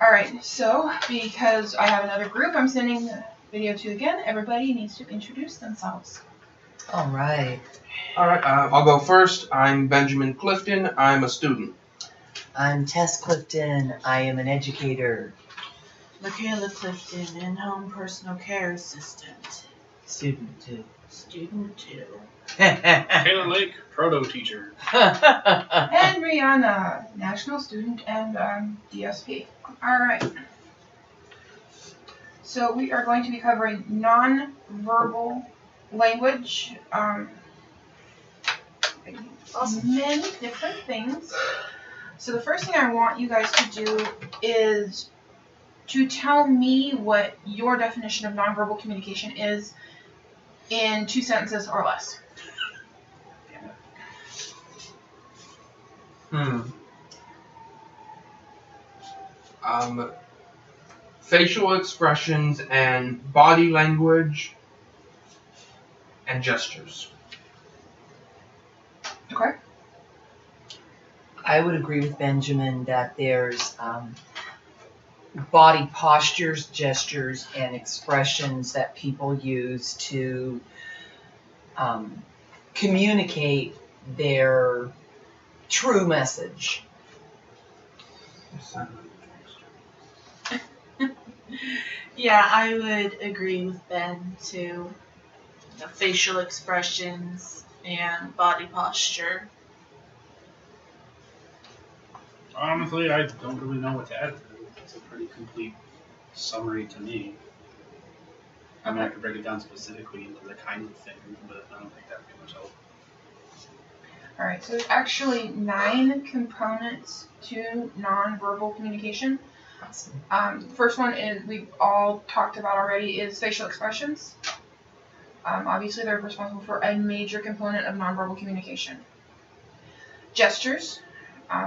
Alright, so because I have another group I'm sending the video to again, everybody needs to introduce themselves. Alright. Alright, I'll go first. I'm Benjamin Clifton. I'm a student. I'm Tess Clifton. I am an educator. Michaela Clifton, in-home personal care assistant. Student too. Student too. Taylor Lake, proto teacher. And Rihanna, national student and DSP. Alright. So we are going to be covering non-verbal language. Many different things. So the first thing I want you guys to do is to tell me what your definition of nonverbal communication is in 2 sentences or less. Facial expressions and body language and gestures. Okay. I would agree with Benjamin that there's body postures, gestures, and expressions that people use to communicate their true message. Yeah, I would agree with Ben too. The facial expressions and body posture. Honestly, I don't really know what to add to it. It's a pretty complete summary to me. I mean, I could break it down specifically into the kinds of things, but I don't think that would be much help. Alright, so there's actually 9 components to nonverbal communication. First one is we've all talked about already is facial expressions. Obviously, they're responsible for a major component of nonverbal communication. Gestures.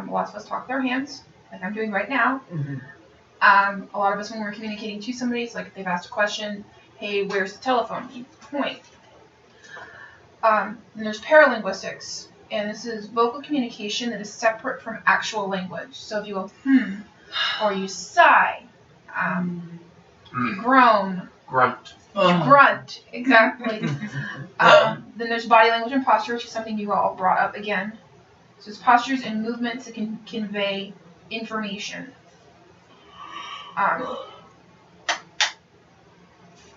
Lots of us talk with our hands, like I'm doing right now. Mm-hmm. A lot of us, when we're communicating to somebody, it's like if they've asked a question, hey, where's the telephone? You point. Then there's paralinguistics, and this is vocal communication that is separate from actual language. So if you go, or you sigh, you groan, Grunt. you grunt, exactly. Then there's body language and posture, which is something you all brought up again. So it's postures and movements that can convey information.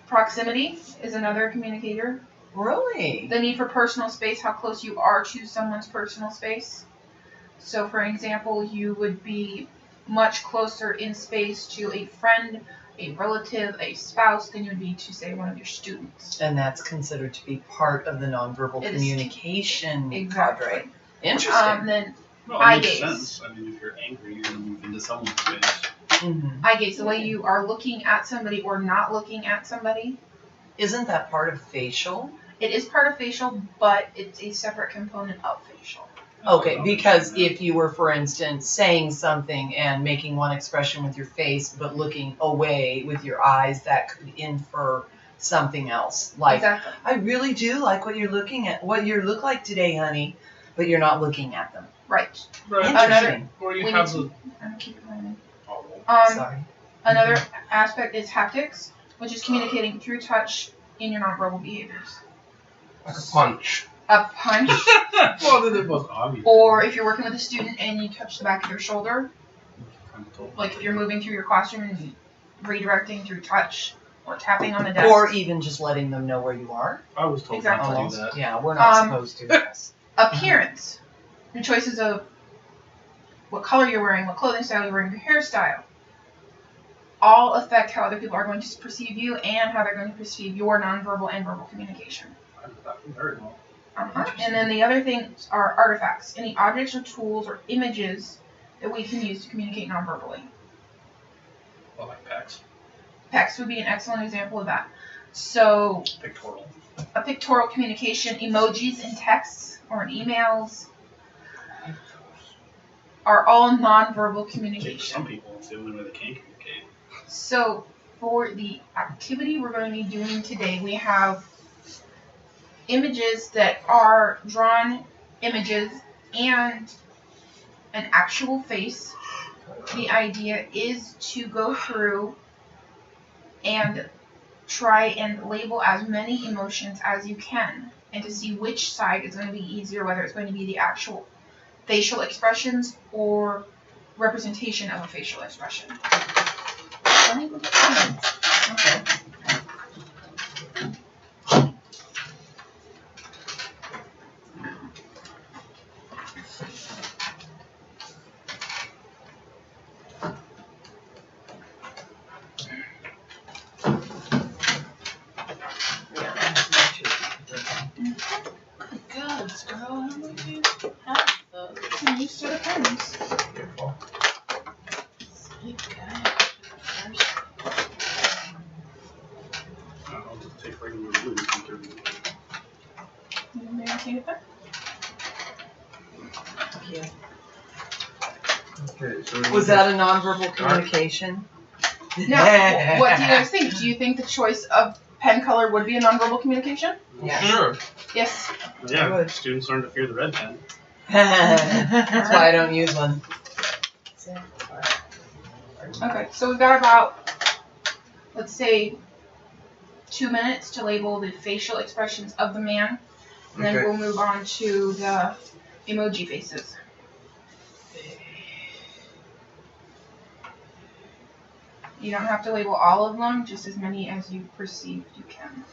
Proximity is another communicator. Really? The need for personal space, how close you are to someone's personal space. So for example, you would be much closer in space to a friend, a relative, a spouse than you would be to, say, one of your students. And that's considered to be part of the nonverbal It is. Communication Exactly. quadrant. Interesting. Then Well, eye it makes gaze. sense. I mean, if you're angry, you're going to move into someone's face. Mm-hmm. eye gaze, the way you are looking at somebody or not looking at somebody. Isn't that part of facial? It is part of facial, but it's a separate component of facial. Okay, because if you were, for instance, saying something and making one expression with your face but looking away with your eyes, that could infer something else. Like, Exactly. I really do like what you're looking at, what you look like today, honey, but you're not looking at them. Right. Right. Interesting. Or you We have need the. Keep going. Oh, Sorry. Another aspect is haptics, which is communicating through touch in your nonverbal behaviors. Like a punch. A punch, well, they're the most obvious. or if you're working with a student and you touch the back of their shoulder, Kind of told. like if you're moving through your classroom and redirecting through touch or tapping on the desk. Or even just letting them know where you are. I was told Exactly. not to do that. Yeah, we're not supposed to. Yes. Appearance, the choices of what color you're wearing, what clothing style you're wearing, your hairstyle, all affect how other people are going to perceive you and how they're going to perceive your nonverbal and verbal communication. I did that very well. And then the other things are artifacts, any objects or tools or images that we can use to communicate nonverbally. Well, like PAX. Text would be an excellent example of that. So Pictorial. a pictorial communication, emojis in texts or in emails are all nonverbal For communication. some people, it's the only way they can communicate. So for the activity we're going to be doing today, we have images that are drawn images and an actual face the idea is to go through and try and label as many emotions as you can, and to see which side is going to be easier, whether it's going to be the actual facial expressions or representation of a facial expression. Okay. God, girl, how would you have those? I'm used to the pens. I'll just take regular blue. May I take it back? Okay, so Was that a nonverbal communication? Now, what do you guys think? Do you think the choice of pen color would be a nonverbal communication? Yeah. Sure. Yes. Yeah, Good. students learn to fear the red pen. That's why I don't use one. Okay, so we've got about, let's say, 2 minutes to label the facial expressions of the man, and then Okay. we'll move on to the emoji faces. You don't have to label all of them, just as many as you perceive you can.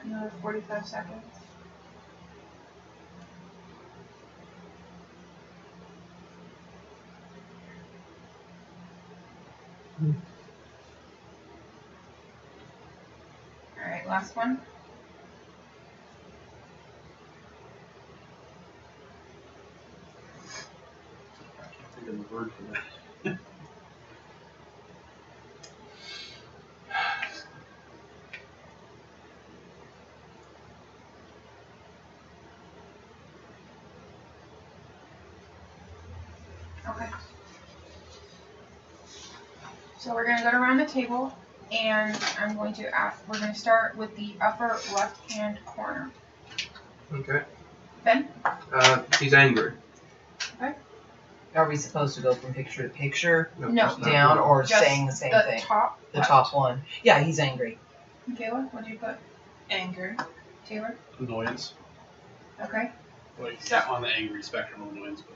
Another 45 seconds. Alright, last one. I can't think of the word for that. Okay. So we're going to go around the table, and I'm going to ask, we're going to start with the upper left-hand corner. Okay. Ben? He's angry. Are we supposed to go from picture to picture, No. that's not down, good. or Just saying the same the thing? top. The left. top one. Yeah, he's angry. Michaela, what did you put? Anger. Taylor? Annoyance. Okay. Like, So- on the angry spectrum of annoyance. But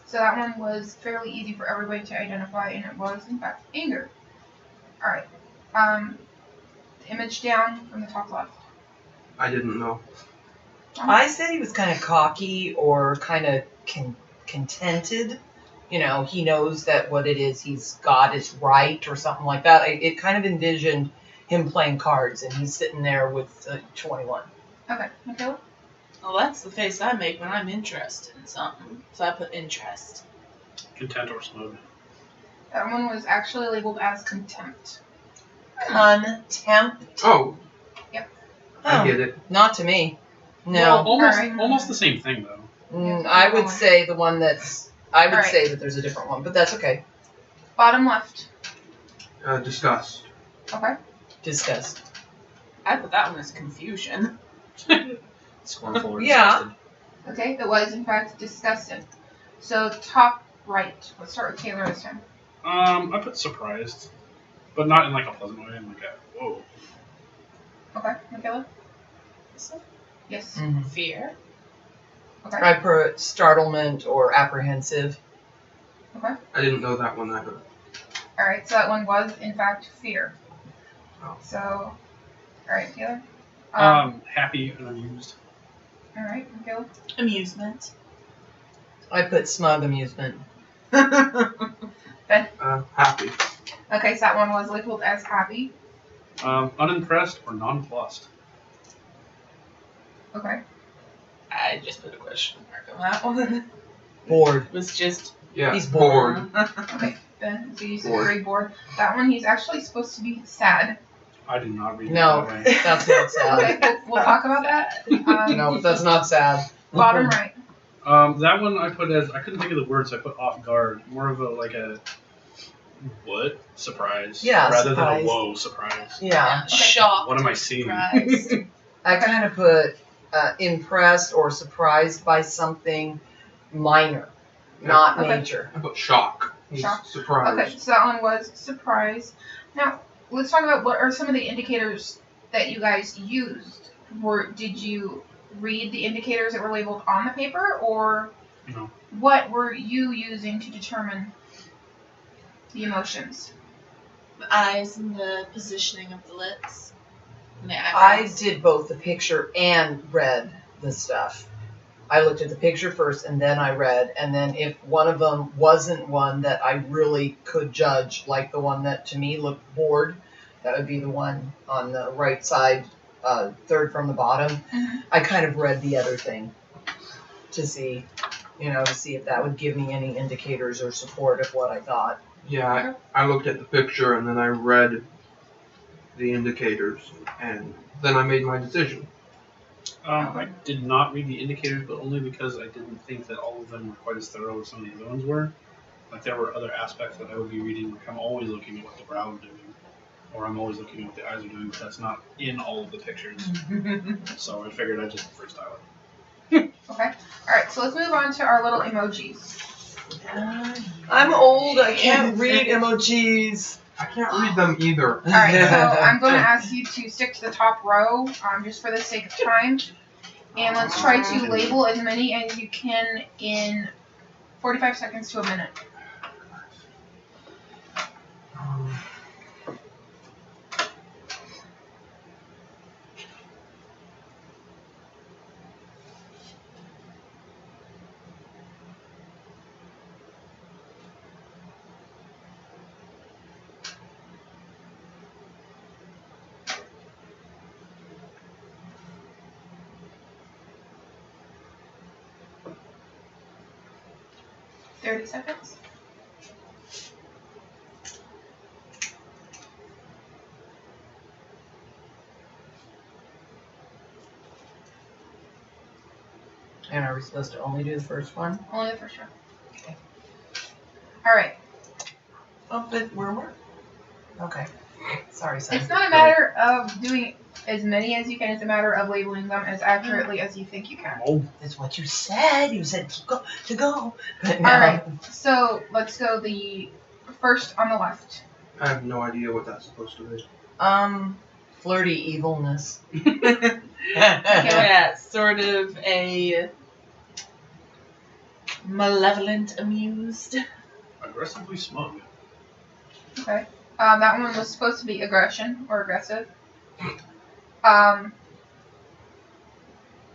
So that one was fairly easy for everybody to identify, and it was, in fact, anger. Alright. Image down from the top left. I didn't know. I said he was kind of cocky or kind of contented. You know, he knows that what it is he's got is right or something like that. It kind of envisioned him playing cards, and he's sitting there with 21. Okay. Michaela? Well, that's the face I make when I'm interested in something. So I put interest. content or smug. That one was actually labeled as contempt. Contempt? Oh, I Oh, get it. not to me. No. Well, almost, Alright. almost the same thing though. I would say the one that's. I would Alright. say that there's a different one, but that's okay. Bottom left. Disgust. Okay. Disgust. I put that one as confusion. Scornful or Yeah. disgusted. Okay, that was in fact disgusted. So top right. Let's start with Taylor this time. I put surprised, but not in like a pleasant way. In like a whoa. Okay, Michaela? also. Yes. Mhm. Fear. Okay. I put startlement or apprehensive. I didn't know that one either. All right. So that one was in fact fear. Oh. So, all right, Taylor. Happy and amused. All right, Caleb. Amusement. I put smug amusement. Happy. Okay, so that one was labeled as happy. Unimpressed or nonplussed. Okay. I just put a question mark on that one. Bored. It was just Yeah. He's bored. Okay. Ben, so you said Bored. very bored. That one, he's actually supposed to be sad. I did not read No, it that way. that's not sad. Okay, we'll talk about that. No, that's not sad. Bottom right. That one I put as, I couldn't think of the words, so I put off guard. More of a what? Surprise. Yeah, Rather surprise. than a whoa, surprise. Yeah. shocked. What am I seeing? Surprised. I kind of put impressed or surprised by something minor, not Okay. major. I put shock. He's Shock. surprised. Okay, so that one was surprise. Now, let's talk about what are some of the indicators that you guys used. Did you read the indicators that were labeled on the paper, or No. what were you using to determine the emotions? The eyes and the positioning of the lips. And the I eyebrows. did both the picture and read the stuff. I looked at the picture first and then I read, and then if one of them wasn't one that I really could judge, like the one that to me looked bored, that would be the one on the right side, third from the bottom. Mhm. I kind of read the other thing to see, to see if that would give me any indicators or support of what I thought. Yeah, I looked at the picture and then I read the indicators and then I made my decision. I did not read the indicators, but only because I didn't think that all of them were quite as thorough as some of the other ones were. Like, there were other aspects that I would be reading. Like, I'm always looking at what the brow are doing, or I'm always looking at what the eyes are doing, but that's not in all of the pictures. So I figured I'd just freestyle it. Okay. Alright, so let's move on to our little emojis. I'm old, I can't read emojis. I can't read them either. Alright, so I'm going to ask you to stick to the top row, just for the sake of time. And let's try to label as many as you can in 45 seconds to a minute. $30 seconds. And are we supposed to only do the first one? Only the first row. Okay. Alright. Oh, but we're okay. Sorry, son. It's not a matter of doing as many as you can, it's a matter of labeling them as accurately as you think you can. Oh, That's what you said. You said to go. But no. Alright, so let's go the first on the left. I have no idea what that's supposed to be. Flirty evilness. Yeah, sort of a malevolent amused. aggressively smug. Okay. That one was supposed to be aggression or aggressive.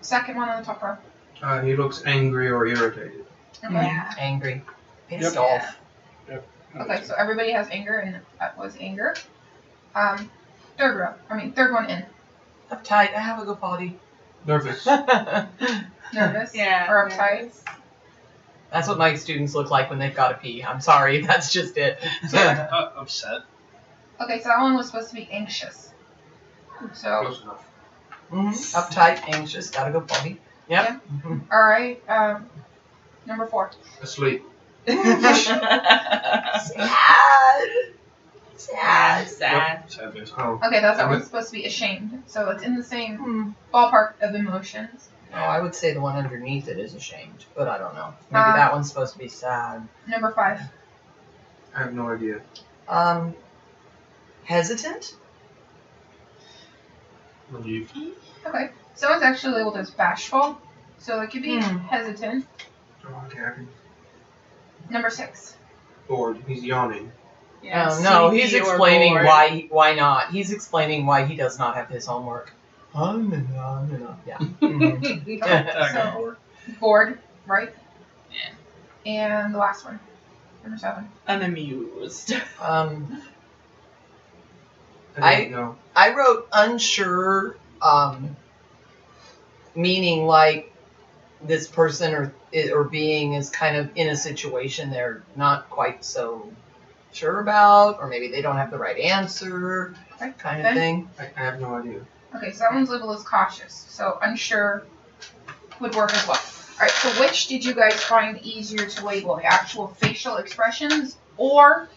Second one on the top row. He looks angry or irritated. Okay. Yeah. Angry. Pissed Yep. off. Okay, so everybody has anger, and that was anger. Third one in. Uptight. I have a go potty. Nervous. Nervous Yeah. or uptight. That's what my students look like when they've got to pee. I'm sorry. That's just it. Upset. Okay, so that one was supposed to be anxious. So, Close enough. Uptight, anxious, gotta go potty. Yep. Mhm. alright, number 4. Asleep. Sad. Sad. Yep, sad face. Oh. Okay, that I one's would- supposed to be ashamed. So it's in the same Hmm. ballpark of emotions. Oh, I would say the one underneath it is ashamed, but I don't know. Maybe Um, that one's supposed to be sad. Number 5. I have no idea. Hesitant? Relieved. Okay, Someone's actually labeled as bashful, so it could be Hmm. hesitant. Oh, okay, I can. Number 6. Bored. He's yawning. Yeah, No, sleepy he's or explaining bored. why not. He's explaining why he does not have his homework. Yeah. Mhm. So, bored, right? Yeah. And the last one. Number 7. Unamused. I don't know. I wrote unsure, meaning like this person or being is kind of in a situation they're not quite so sure about, or maybe they don't have the right answer, Okay. kind of Ben? thing. I have no idea. Okay, so that one's labeled as cautious. So unsure would work as well. Alright, so which did you guys find easier to label? The actual facial expressions or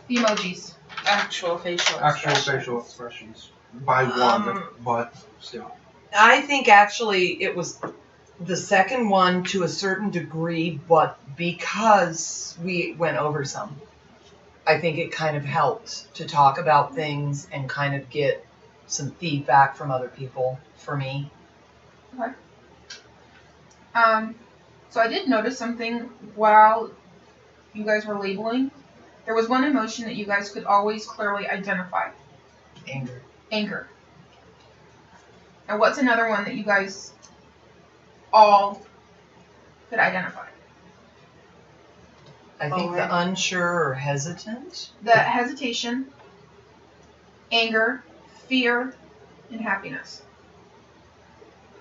the emojis? Actual facial Actual expressions. facial expressions. By one, but still. I think actually it was the second one to a certain degree, but because we went over some, I think it kind of helped to talk about things and kind of get some feedback from other people for me. Okay. So I did notice something while you guys were labeling. There was one emotion that you guys could always clearly identify. Anger. Anger. And what's another one that you guys all could identify? I think the unsure or hesitant. The hesitation, anger, fear, and happiness.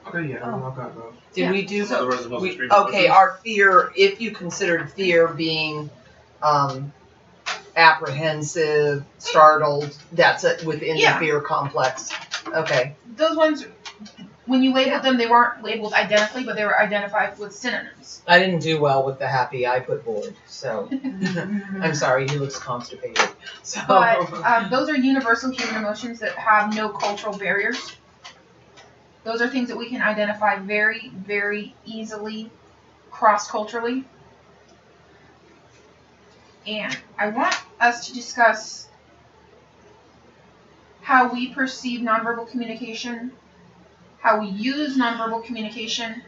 Okay, yeah, Oh. I've got those. Did Yeah, we do? so- Otherwise, the most extreme Okay, emotions. our fear, if you considered fear being apprehensive, startled, that's within Yeah. the fear complex. Okay. Those ones, when you labeled them, they weren't labeled identically, but they were identified with synonyms. I didn't do well with the happy. I put bored. So I'm sorry. He looks constipated. So. But those are universal human emotions that have no cultural barriers. Those are things that we can identify very, very easily cross-culturally. And I want us to discuss how we perceive nonverbal communication, how we use nonverbal communication,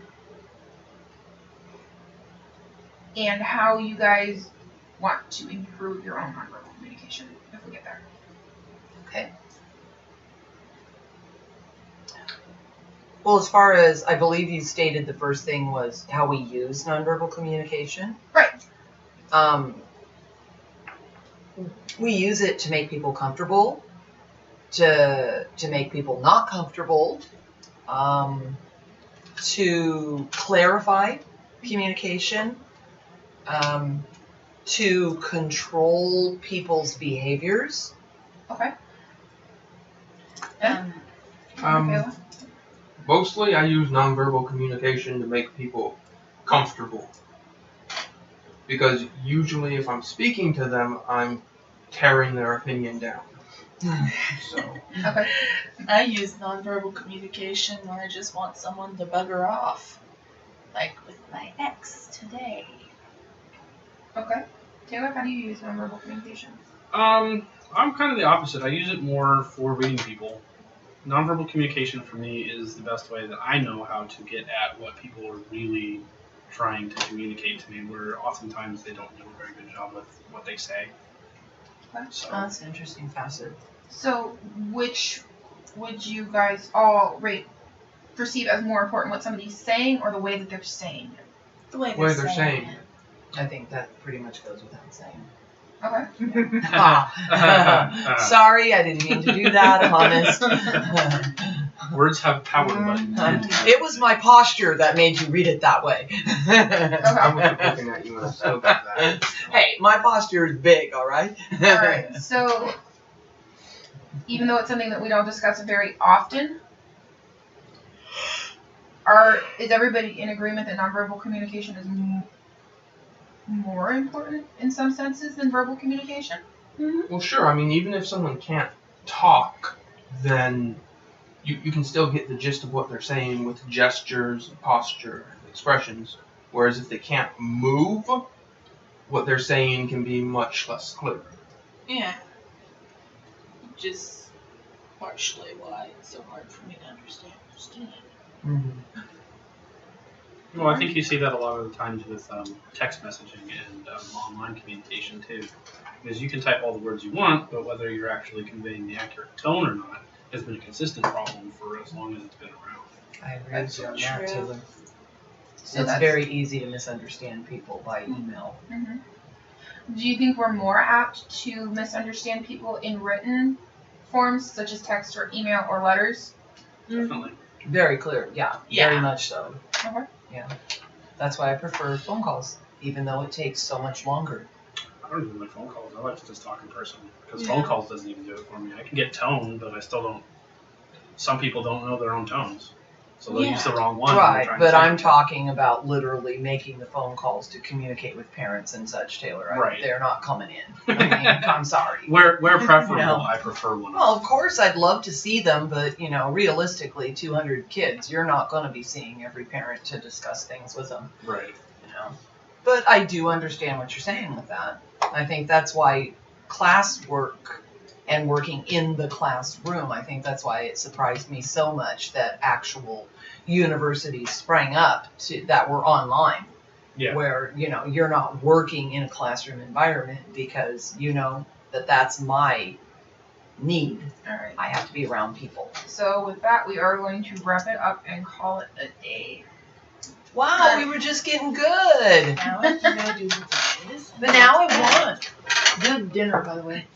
and how you guys want to improve your own nonverbal communication if we get there. Okay. Well, as far as I believe you stated, the first thing was how we use nonverbal communication. Right. We use it to make people comfortable, to make people not comfortable, to clarify communication, to control people's behaviors. Okay. Um, mostly I use nonverbal communication to make people comfortable. Because usually if I'm speaking to them, I'm tearing their opinion down. So, Okay. I use nonverbal communication when I just want someone to bugger off. Like with my ex today. Okay. Taylor, how do you use nonverbal communication? I'm kind of the opposite. I use it more for reading people. Nonverbal communication for me is the best way that I know how to get at what people are really trying to communicate to me, where oftentimes they don't do a very good job with what they say. Okay. So, That's an interesting facet. So, which would you guys all perceive as more important, what somebody's saying or the way that they're saying it? The way Way they're they're saying saying it. I think that pretty much goes without saying. Okay. Sorry, I didn't mean to do that, honest. words have power, but It was my posture that made you read it that way. I wasn't looking at you and I still got that. Hey, my posture is big, alright? Alright, so even though it's something that we don't discuss very often, is everybody in agreement that nonverbal communication is more important in some senses than verbal communication? Well, sure. I mean, even if someone can't talk, then you can still get the gist of what they're saying with gestures, posture, and expressions. Whereas if they can't move, what they're saying can be much less clear. Yeah. Just partially why it's so hard for me to understand. Mm-hmm. Well, I think you see that a lot of the times with text messaging and online communication too, because you can type all the words you want, but whether you're actually conveying the accurate tone or not has been a consistent problem for as long as it's been around. I agree That's with you on so that true. too. So It's that's- very easy to misunderstand people by email. Mhm. Do you think we're more apt to misunderstand people in written forms, such as text or email or letters? Definitely. Very clear, yeah, Yeah. very much so. Okay. Yeah, that's why I prefer phone calls, even though it takes so much longer. I don't even like phone calls. I like to just talk in person because Yeah. phone calls doesn't even do it for me. I can get tone, but I still don't. Some people don't know their own tones, so they'll use the wrong one. when they're Right, trying but to say I'm it. talking about literally making the phone calls to communicate with parents and such, Taylor. Right. They're not coming in. I mean, I'm sorry. Where preferable, No. I prefer one. Well, of course, I'd love to see them, but, you know, realistically, 200 kids, you're not going to be seeing every parent to discuss things with them, Right. you know. But I do understand what you're saying with that. I think that's why classwork and working in the classroom, I think that's why it surprised me so much that actual universities sprang up that were online. Yeah. Where, you know, you're not working in a classroom environment because you know that that's my need. Alright. I have to be around people. So with that, we are going to wrap it up and call it a day. Wow, we were just getting good. Now I'm gonna do the dishes. But now I want good dinner, by the way.